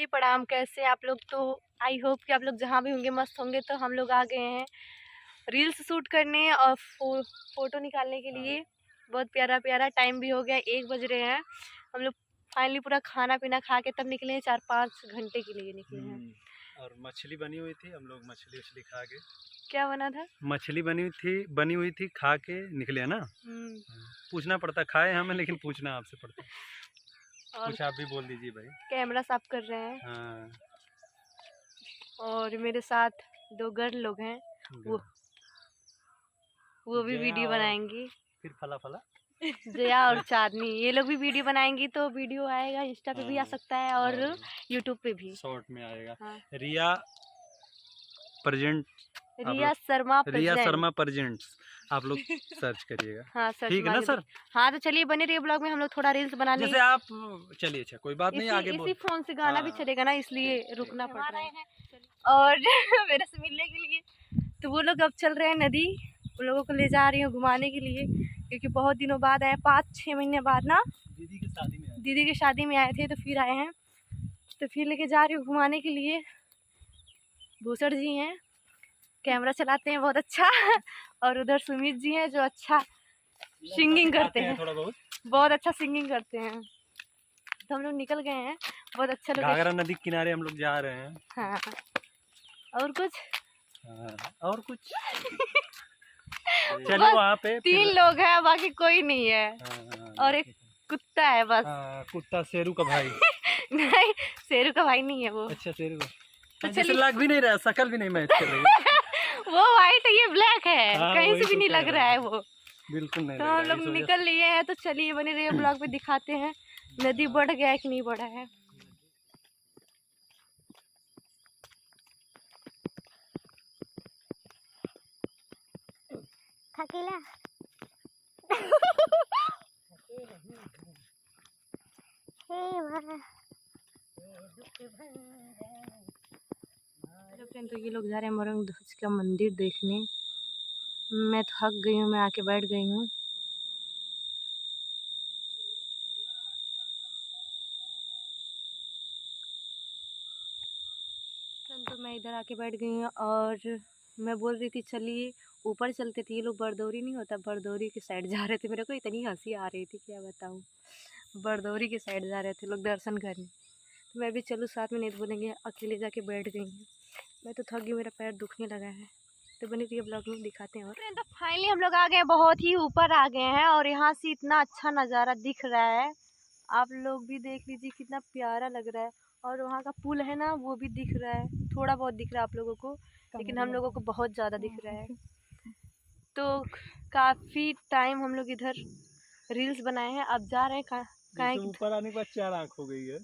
जी प्रणाम। कैसे आप लोग? तो आई होप कि आप लोग जहाँ भी होंगे मस्त होंगे। तो हम लोग आ गए हैं रील्स शूट करने और फोटो निकालने के लिए। बहुत प्यारा प्यारा टाइम भी हो गया, 1 बज रहे हैं। हम लोग फाइनली पूरा खाना पीना खा के तब निकले हैं, 4-5 घंटे के लिए निकले हैं। और मछली बनी हुई थी, हम लोग मछली उछली खा के। क्या बना था? मछली बनी हुई थी, खा के निकले ना। पूछना पड़ता, खाए हमें लेकिन पूछना आपसे पड़ता। और कुछ आप भी बोल दीजिए भाई। कैमरा साफ कर रहे हैं। हाँ। और मेरे साथ 2 गर्ल लोग हैं, वो भी वीडियो बनाएंगी। फिर फला जया और चांदनी, ये लोग भी वीडियो बनाएंगी। तो वीडियो आएगा, इंस्टा पे भी आ सकता है और यूट्यूब पे भी शॉर्ट में आएगा। हाँ। रिया शर्मा प्रेजेंट्स आप लोग सर्च करिएगा। हाँ सर्च, ठीक है ना सर? हाँ तो चलिए बने रहिए ब्लॉग में। हम लोग थोड़ा रील्स बना लेंगे। जैसे आप चलिए, अच्छा कोई बात नहीं, आगे इसी फोन से गाना भी चलेगा ना, इसलिए रुकना पड़ रहा है। और मेरे से मिलने के लिए तो वो लोग अब चल रहे हैं नदी। उन लोगों को ले जा रही हूँ घुमाने के लिए, क्योंकि बहुत दिनों बाद आए, 5-6 महीने बाद ना। दीदी की शादी में आए थे, तो फिर आए हैं। तो फिर लेके जा रही हूँ घुमाने के लिए। भूषण जी हैं, कैमरा चलाते हैं बहुत अच्छा। और उधर सुमित जी हैं, जो अच्छा सिंगिंग करते हैं, थोड़ा बहुत अच्छा सिंगिंग करते हैं। तो हम लोग निकल गए हैं, बहुत अच्छा लगा। घाघरा नदी किनारे हम लोग जा रहे हैं। हाँ और कुछ और कुछ चलो वहाँ पे 3 लोग हैं, बाकी कोई नहीं है। और एक कुत्ता है बस। कुत्ता शेरू का भाई। नहीं, शेरू का भाई नहीं है वो। अच्छा, शेरू का तो जैसे लग भी नहीं रहा, शकल भी नहीं मैच कर रही है। वो वाइट है, ये ब्लैक है। कहीं से भी नहीं लग रहा है वो, बिल्कुल नहीं। तो हम लोग निकल लिए हैं। तो चलिए बने रहिए ब्लॉग पे, दिखाते हैं नदी बढ़ गया है कि नहीं बढ़ा है। थकेला तो ये लोग जा रहे हैं मरंग ध्वज का मंदिर देखने। मैं थक गई हूँ, मैं आके बैठ गई हूँ। तो मैं इधर आके बैठ गई हूँ और मैं बोल रही थी चलिए ऊपर चलते थे। ये लोग बरदौरी नहीं होता, बरदौरी के साइड जा रहे थे। मेरे को इतनी हंसी आ रही थी, क्या बताऊँ। बरदौरी के साइड जा रहे थे लोग दर्शन करने। तो मैं भी चलूँ साथ में, नहीं तो बोलेंगे अकेले जाके बैठ गई हूँ। मैं तो थक गई, मेरा पैर दुखने लगा है। तो बनी रही ब्लॉग में, दिखाते हैं। और तो फाइनली हम लोग आ गए, बहुत ही ऊपर आ गए हैं। और यहाँ से इतना अच्छा नज़ारा दिख रहा है, आप लोग भी देख लीजिए कितना प्यारा लग रहा है। और वहाँ का पुल है ना, वो भी दिख रहा है, थोड़ा बहुत दिख रहा है आप लोगों को, लेकिन हम लोगों को बहुत ज़्यादा दिख रहा है। तो काफ़ी टाइम हम लोग इधर रील्स बनाए हैं। अब जा रहे हैं कहीं ऊपर आने के बाद 4 आँख हो गई है।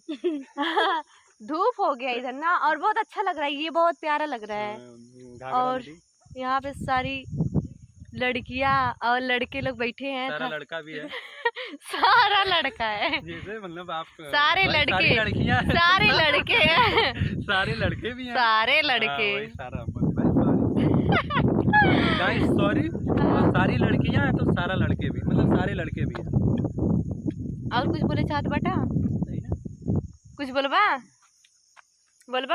धूप हो गया इधर ना, और बहुत अच्छा लग रहा है, ये बहुत प्यारा लग रहा है। और यहाँ पे सारी लड़कियाँ और लड़के लोग बैठे हैं। सारा लड़का भी है। सारा लड़का है, जैसे मतलब आप सारे लड़के, सारे लड़के हैं। सारे लड़के भी हैं, सारे लड़के। गाइस सॉरी, सारी लड़कियां हैं तो सारा लड़के भी, मतलब सारे लड़के भी हैं। और कुछ बोले चाहत बेटा? कुछ बोलबा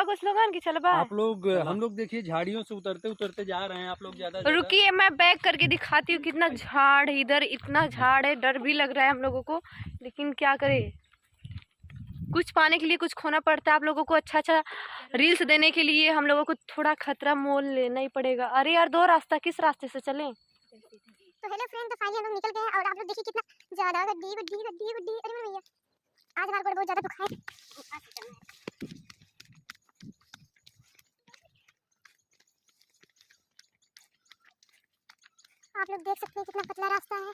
कुछ लोगन की चलबा? आप लोग हम लोग देखिए झाड़ियों से उतरते उतरते जा रहे हैं। आप लोग ज्यादा रुकिए, मैं बैक करके दिखाती हूँ कितना झाड़ है इधर। इतना झाड़ है, डर भी लग रहा है हम लोगों को, लेकिन क्या करें, कुछ पाने के लिए कुछ खोना पड़ता है। आप लोगों को अच्छा अच्छा रील्स देने के लिए हम लोगों को थोड़ा खतरा मोल लेना ही पड़ेगा। अरे यार, 2 रास्ता, किस रास्ते से चलें? तो हेलो फ्रेंड, तो फाइनली हम लोग निकल गए हैं। और आप लोग देखिए कितना ज्यादा गड्डी गड्डी गड्डी गड्डी। अरे मेरे भैया, आज हमारे को बहुत ज्यादा दुख है। आप लोग देख सकते हैं कितना पतला रास्ता है,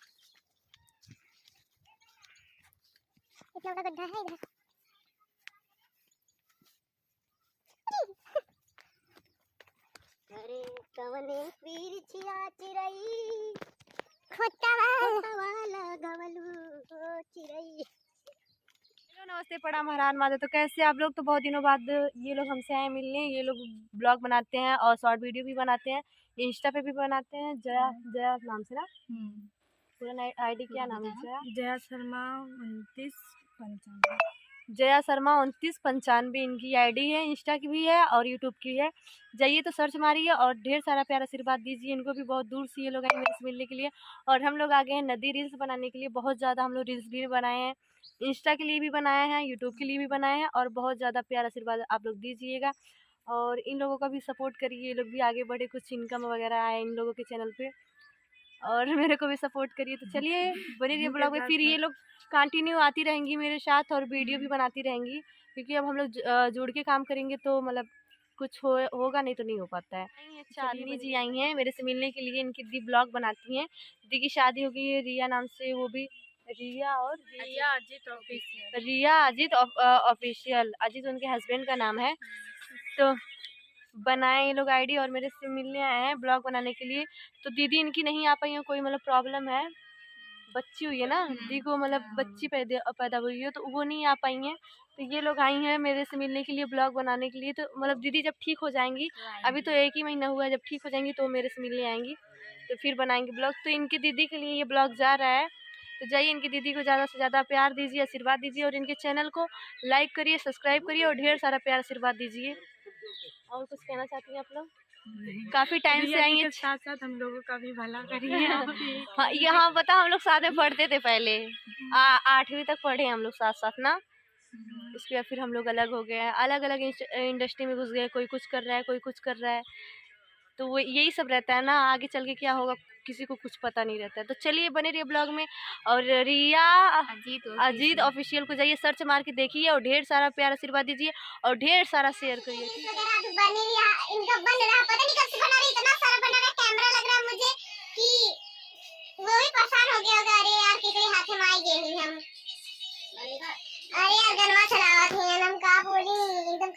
कितना बड़ा गड्ढा है इधर। अरे कवने पीर छिया चिरई, खोटा वाला गवलू चिरई। हेलो, नमस्ते, प्रणाम, हरान माधव। तो कैसे आप लोग? तो बहुत दिनों बाद ये लोग हमसे आए मिलने। ये लोग ब्लॉग बनाते हैं और शॉर्ट वीडियो भी बनाते हैं, इंस्टा पे भी बनाते हैं। जया नाम से ना, पूरा आईडी क्या नाम है? जया शर्मा 2995। जया शर्मा 2995 इनकी आईडी है, इंस्टा की भी है और यूट्यूब की है। जाइए तो सर्च मारिए और ढेर सारा प्यार आशीर्वाद दीजिए। इनको भी बहुत दूर से ये लोग आए मेरे से मिलने के लिए, और हम लोग आ गए हैं नदी रील्स बनाने के लिए। बहुत ज़्यादा हम लोग रील्स भी बनाए हैं, इंस्टा के लिए भी बनाए हैं, यूट्यूब के लिए भी बनाए हैं, और बहुत ज़्यादा प्यार आशीर्वाद आप लोग दीजिएगा। और इन लोगों का भी सपोर्ट करिए, ये लोग भी आगे बढ़े, कुछ इनकम वगैरह आए इन लोगों के चैनल पे, और मेरे को भी सपोर्ट करिए। तो चलिए बने रहिए ब्लॉग में, फिर ये लोग कंटिन्यू आती रहेंगी मेरे साथ और वीडियो भी बनाती रहेंगी, क्योंकि अब हम लोग जुड़ के काम करेंगे तो मतलब कुछ होगा, नहीं तो नहीं हो पाता है। चांदनी जी आई हैं मेरे से मिलने के लिए, इनकी दी ब्लॉग बनाती हैं। दीदी की शादी हो गई है रिया नाम से, वो भी रिया और रिया अजीत ऑफिशियल, अजीत उनके हस्बैंड का नाम है। तो बनाए ये लोग आईडी और मेरे से मिलने आए हैं ब्लॉग बनाने के लिए। तो दीदी इनकी नहीं आ पाई है, कोई मतलब प्रॉब्लम है, बच्ची हुई है ना दीदी को, मतलब बच्ची पैदा हुई है, तो वो नहीं आ पाई हैं। तो ये लोग आई हैं मेरे से मिलने के लिए, ब्लॉग बनाने के लिए। तो मतलब दीदी जब ठीक हो जाएंगी, अभी तो 1 ही महीना हुआ है, जब ठीक हो जाएंगी तो मेरे से मिलने आएंगी, तो फिर बनाएंगे ब्लॉग। तो इनकी दीदी के लिए ये ब्लॉग जा रहा है, तो जाइए इनकी दीदी को ज़्यादा से ज़्यादा प्यार दीजिए, आशीर्वाद दीजिए, और इनके चैनल को लाइक करिए, सब्सक्राइब करिए, और ढेर सारा प्यार आशीर्वाद दीजिए। और कुछ कहना चाहती हैं आप लोग? काफी टाइम से आई हैं, साथ साथ हम लोगों का भी भला करिए। हाँ यहाँ पता, हम लोग साथ में पढ़ते थे पहले, 8वीं तक पढ़े हम लोग साथ साथ ना। उसके बाद फिर हम लोग अलग हो गए, अलग अलग इंडस्ट्री में घुस गए, कोई कुछ कर रहा है, कोई कुछ कर रहा है, तो वो यही सब रहता है ना, आगे चल के क्या होगा किसी को कुछ पता नहीं रहता है। तो चलिए बने रहिए ब्लॉग में, और रिया अजीत ऑफिशियल को जाइए सर्च मार के देखिए, और ढेर सारा प्यार आशीर्वाद दीजिए, और ढेर सारा शेयर करिए। इनका बन रहा, पता नहीं कब से बना रही, इतना सारा बना रहा, कैमरा लग रहा है मुझे कि वो भी परेशान हो गया होगा। अरे यार कितने हाथे माई गए हम, अरे यार गनवा चलावत हैं हम, का बोली एकदम